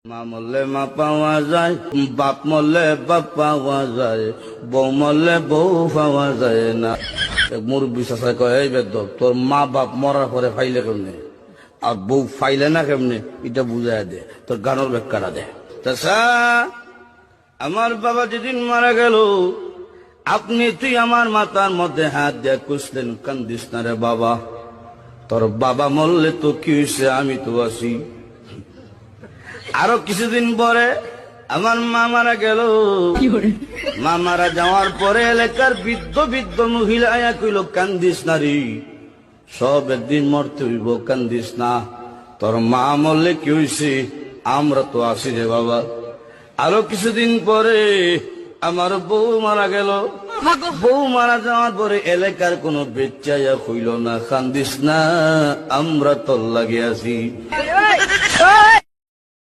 মা মরলে মা পাওয়া যায়, বাপ মরলে বাপ পাওয়া যায়, বউ মরলে বউ পাওয়া যায় না। মুরব্বী চাষা কয়, এই বেদ তোর মা বাপ মরার পরে ফাইলে কেমনে আর বউ ফাইলে না কেমনে, এটা বুঝাই দে, তোর গানের ব্যাখ্যাটা দে। চাষা, আমার বাবা যেদিন মারা গেল, তুই আমার মাথার মধ্যে হাত দিয়ে কুসলেন, কান্দিস না রে বাবা, তোর বাবা মরলে তো কি হয়েছে, আমি তো আছি। আরো কিছুদিন পরে আমার মা মারা গেল। মা মারা যাওয়ার পরে এলাকার বৃদ্ধ বৃদ্ধ মহিলা আয়া কইল, কান্দিস নারী, সব একদিন মরতে হইব, কান্দিস না, তোর মা মরলে কি হয়েছে, আমরা তো আছি রে বাবা। আরো কিছুদিন পরে আমার বউ মারা গেল। বউ মারা যাওয়ার পরে এলাকার কোন বেচাইয়া হইল না, কান্দিস না, আমরা তোর লাগে আছি।